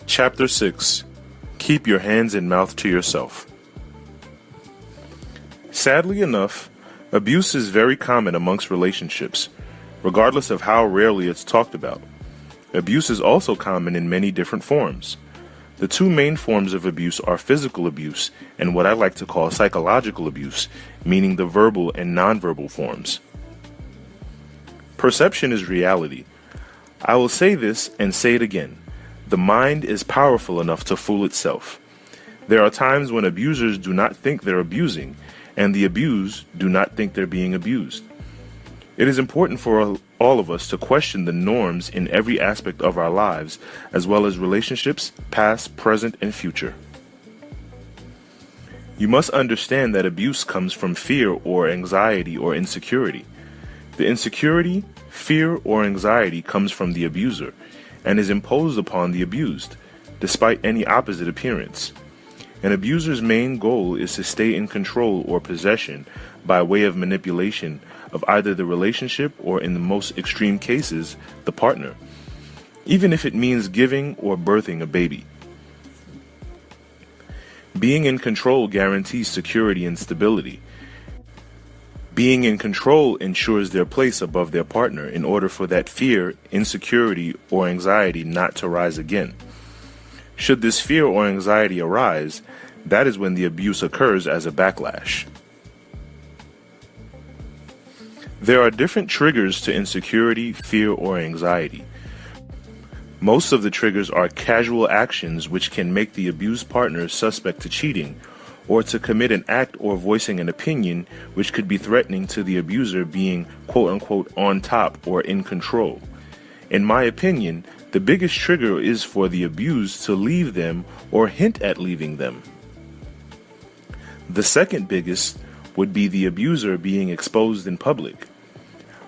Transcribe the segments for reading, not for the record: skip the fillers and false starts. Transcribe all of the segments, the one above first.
Chapter 6. Keep your hands and mouth to yourself. Sadly enough, abuse is very common amongst relationships, regardless of how rarely it's talked about. Abuse is also common in many different forms. The two main forms of abuse are physical abuse and what I like to call psychological abuse, meaning the verbal and nonverbal forms. Perception is reality. I will say this and say it again. The mind is powerful enough to fool itself. There are times when abusers do not think they're abusing, and the abused do not think they're being abused. It is important for all of us to question the norms in every aspect of our lives, as well as relationships, past, present, and future. You must understand that abuse comes from fear or anxiety or insecurity. The insecurity, fear, or anxiety comes from the abuser and is imposed upon the abused, despite any opposite appearance. An abuser's main goal is to stay in control or possession by way of manipulation of either the relationship or, in the most extreme cases, the partner, even if it means giving or birthing a baby. Being in control guarantees security and stability. Being in control ensures their place above their partner in order for that fear, insecurity, or anxiety not to rise again. Should this fear or anxiety arise, that is when the abuse occurs as a backlash. There are different triggers to insecurity, fear, or anxiety. Most of the triggers are casual actions which can make the abused partner suspect to cheating, or to commit an act or voicing an opinion which could be threatening to the abuser being quote-unquote on top or in control. In my opinion, the biggest trigger is for the abused to leave them or hint at leaving them. The second biggest would be the abuser being exposed in public.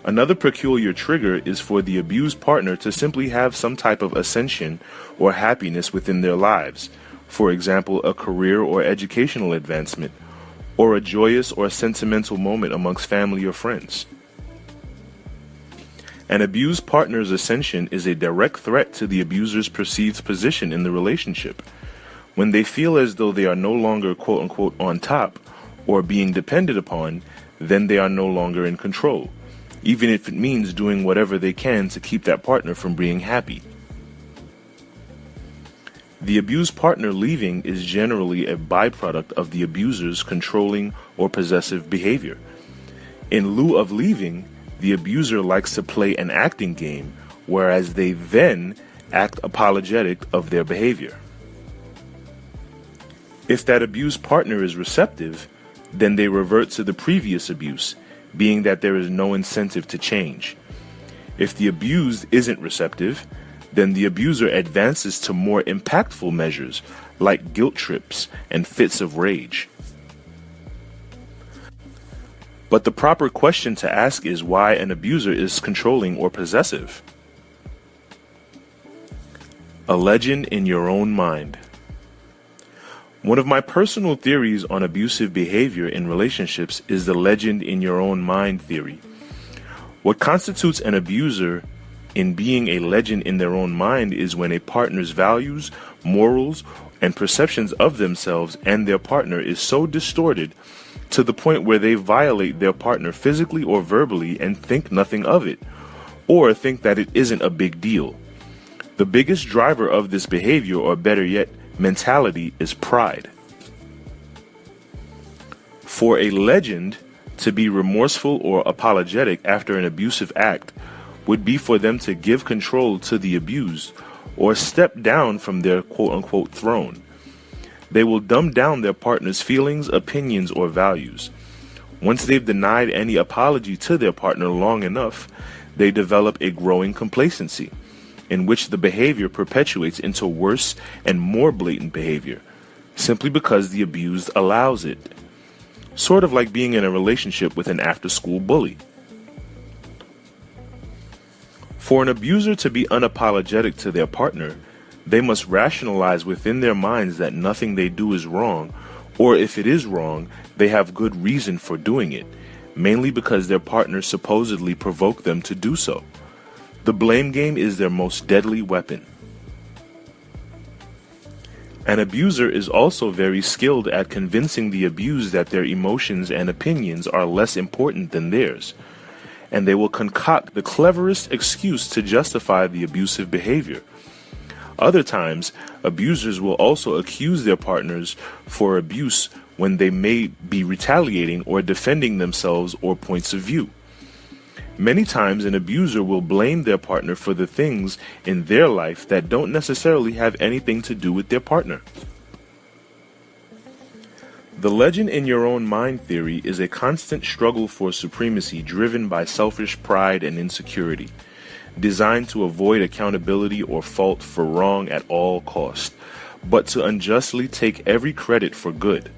Another peculiar trigger is for the abused partner to simply have some type of ascension or happiness within their lives, for example, a career or educational advancement, or a joyous or sentimental moment amongst family or friends. An abused partner's ascension is a direct threat to the abuser's perceived position in the relationship. When they feel as though they are no longer quote-unquote on top or being depended upon, then they are no longer in control, even if it means doing whatever they can to keep that partner from being happy. The abused partner leaving is generally a byproduct of the abuser's controlling or possessive behavior. In lieu of leaving, the abuser likes to play an acting game, whereas they then act apologetic of their behavior. If that abused partner is receptive, then they revert to the previous abuse, being that there is no incentive to change. If the abused isn't receptive, then the abuser advances to more impactful measures like guilt trips and fits of rage. But the proper question to ask is why an abuser is controlling or possessive. A legend in your own mind. One of my personal theories on abusive behavior in relationships is the legend in your own mind theory. What constitutes an abuser in being a legend in their own mind is when a partner's values, morals, and perceptions of themselves and their partner is so distorted to the point where they violate their partner physically or verbally and think nothing of it, or think that it isn't a big deal. The biggest driver of this behavior, or better yet, mentality, is pride. For a legend to be remorseful or apologetic after an abusive act would be for them to give control to the abused or step down from their quote-unquote throne. They will dumb down their partner's feelings, opinions, or values. Once they've denied any apology to their partner long enough, they develop a growing complacency, in which the behavior perpetuates into worse and more blatant behavior, simply because the abused allows it. Sort of like being in a relationship with an after-school bully. For an abuser to be unapologetic to their partner, they must rationalize within their minds that nothing they do is wrong, or if it is wrong, they have good reason for doing it, mainly because their partner supposedly provoked them to do so. The blame game is their most deadly weapon. An abuser is also very skilled at convincing the abused that their emotions and opinions are less important than theirs, and they will concoct the cleverest excuse to justify the abusive behavior. Other times, abusers will also accuse their partners for abuse when they may be retaliating or defending themselves or points of view. Many times, an abuser will blame their partner for the things in their life that don't necessarily have anything to do with their partner. The legend in your own mind theory is a constant struggle for supremacy driven by selfish pride and insecurity, designed to avoid accountability or fault for wrong at all cost, but to unjustly take every credit for good.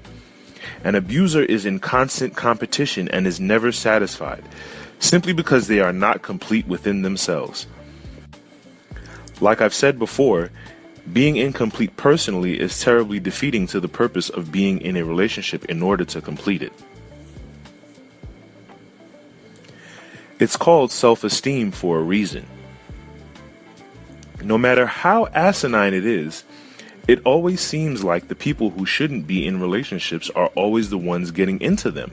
An abuser is in constant competition and is never satisfied, simply because they are not complete within themselves. Like I've said before, being incomplete personally is terribly defeating to the purpose of being in a relationship in order to complete it. It's called self-esteem for a reason. No matter how asinine it is, it always seems like the people who shouldn't be in relationships are always the ones getting into them.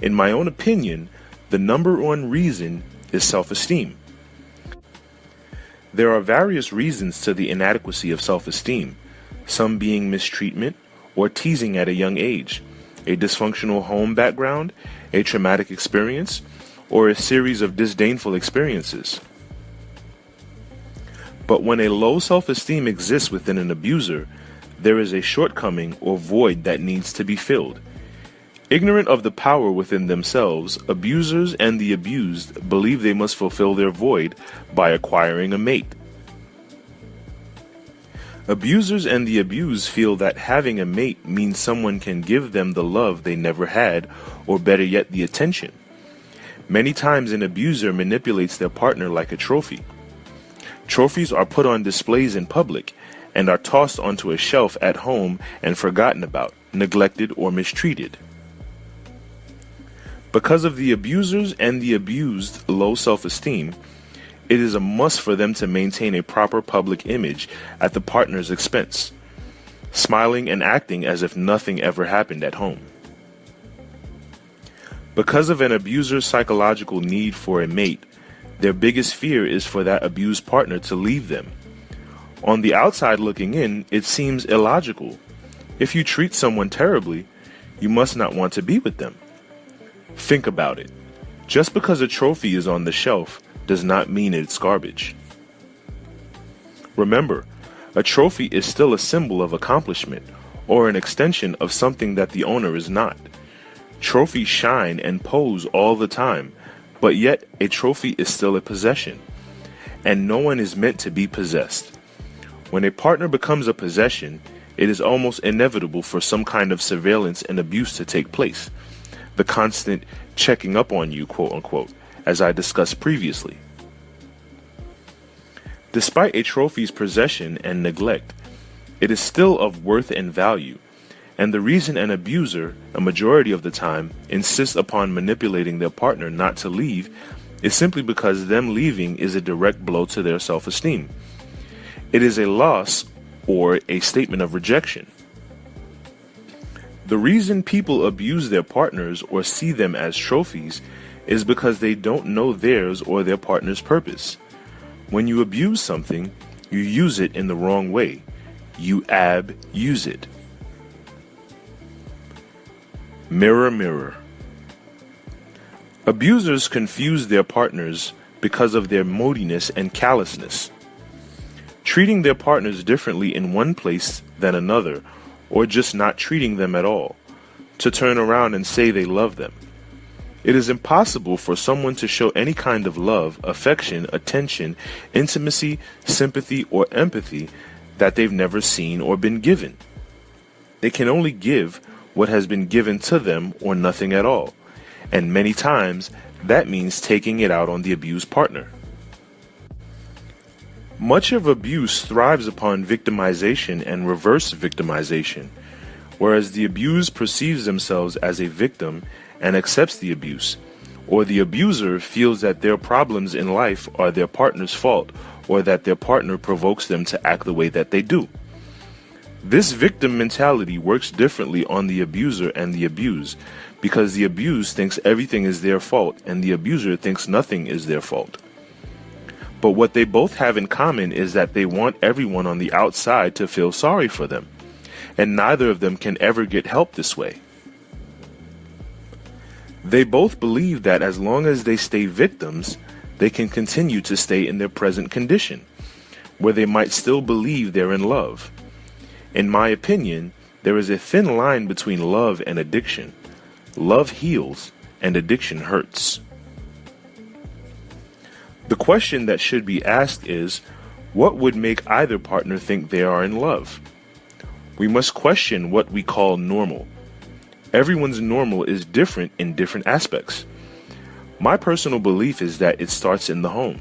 In my own opinion, the number one reason is self-esteem. There are various reasons to the inadequacy of self-esteem, some being mistreatment or teasing at a young age, a dysfunctional home background, a traumatic experience, or a series of disdainful experiences. But when a low self-esteem exists within an abuser, there is a shortcoming or void that needs to be filled. Ignorant of the power within themselves, abusers and the abused believe they must fulfill their void by acquiring a mate. Abusers and the abused feel that having a mate means someone can give them the love they never had, or better yet, the attention. Many times an abuser manipulates their partner like a trophy. Trophies are put on displays in public and are tossed onto a shelf at home and forgotten about, neglected, or mistreated. Because of the abusers and the abused low self-esteem, it is a must for them to maintain a proper public image at the partner's expense, smiling and acting as if nothing ever happened at home. Because of an abuser's psychological need for a mate, their biggest fear is for that abused partner to leave them. On the outside looking in, it seems illogical. If you treat someone terribly, you must not want to be with them. Think about it. Just because a trophy is on the shelf does not mean it's garbage. Remember, a trophy is still a symbol of accomplishment or an extension of something that the owner is not. Trophies shine and pose all the time, but yet a trophy is still a possession, and no one is meant to be possessed. When a partner becomes a possession, it is almost inevitable for some kind of surveillance and abuse to take place. The constant checking up on you, quote unquote, as I discussed previously. Despite a trophy's possession and neglect, it is still of worth and value, and the reason an abuser, a majority of the time, insists upon manipulating their partner not to leave is simply because them leaving is a direct blow to their self-esteem. It is a loss or a statement of rejection. The reason people abuse their partners or see them as trophies is because they don't know theirs or their partner's purpose. When you abuse something, you use it in the wrong way. You abuse it. Mirror, mirror. Abusers confuse their partners because of their moodiness and callousness, treating their partners differently in one place than another, or just not treating them at all, to turn around and say they love them. It is impossible for someone to show any kind of love, affection, attention, intimacy, sympathy, or empathy that they've never seen or been given. They can only give what has been given to them or nothing at all, and many times that means taking it out on the abused partner. Much of abuse thrives upon victimization and reverse victimization, whereas the abused perceives themselves as a victim and accepts the abuse, or the abuser feels that their problems in life are their partner's fault, or that their partner provokes them to act the way that they do. This victim mentality works differently on the abuser and the abused, because the abused thinks everything is their fault and the abuser thinks nothing is their fault. But what they both have in common is that they want everyone on the outside to feel sorry for them, and neither of them can ever get help this way. They both believe that as long as they stay victims, they can continue to stay in their present condition, where they might still believe they're in love. In my opinion, there is a thin line between love and addiction. Love heals, and addiction hurts. The question that should be asked is, what would make either partner think they are in love? We must question what we call normal. Everyone's normal is different in different aspects. My personal belief is that it starts in the home.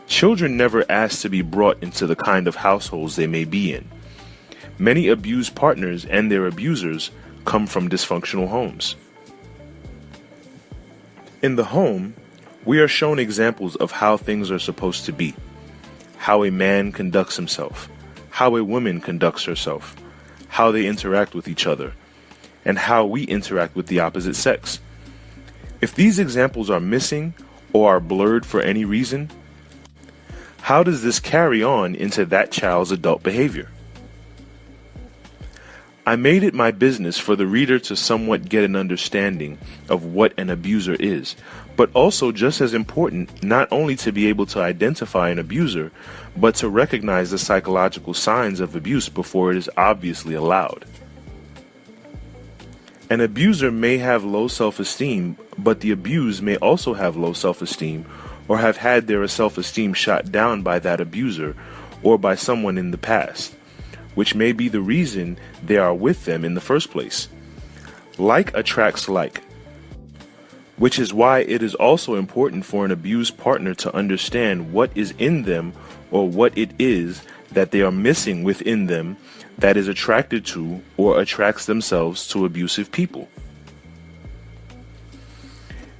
Children never ask to be brought into the kind of households they may be in. Many abused partners and their abusers come from dysfunctional homes. In the home, we are shown examples of how things are supposed to be, how a man conducts himself, how a woman conducts herself, how they interact with each other, and how we interact with the opposite sex. If these examples are missing or are blurred for any reason, how does this carry on into that child's adult behavior? I made it my business for the reader to somewhat get an understanding of what an abuser is, but also just as important, not only to be able to identify an abuser, but to recognize the psychological signs of abuse before it is obviously allowed. An abuser may have low self-esteem, but the abused may also have low self-esteem or have had their self-esteem shot down by that abuser or by someone in the past, which may be the reason they are with them in the first place. Like attracts like, which is why it is also important for an abused partner to understand what is in them or what it is that they are missing within them that is attracted to or attracts themselves to abusive people.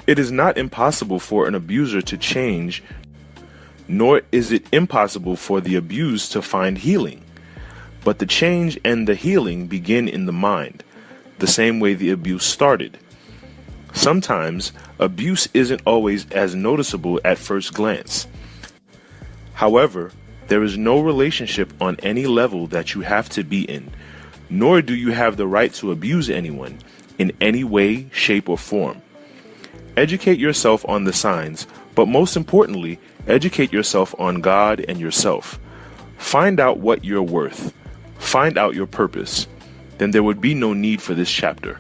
It is not impossible for an abuser to change, nor is it impossible for the abused to find healing. But the change and the healing begin in the mind, the same way the abuse started. Sometimes, abuse isn't always as noticeable at first glance. However, there is no relationship on any level that you have to be in, nor do you have the right to abuse anyone in any way, shape, or form. Educate yourself on the signs, but most importantly, educate yourself on God and yourself. Find out what you're worth. Find out your purpose. Then there would be no need for this chapter.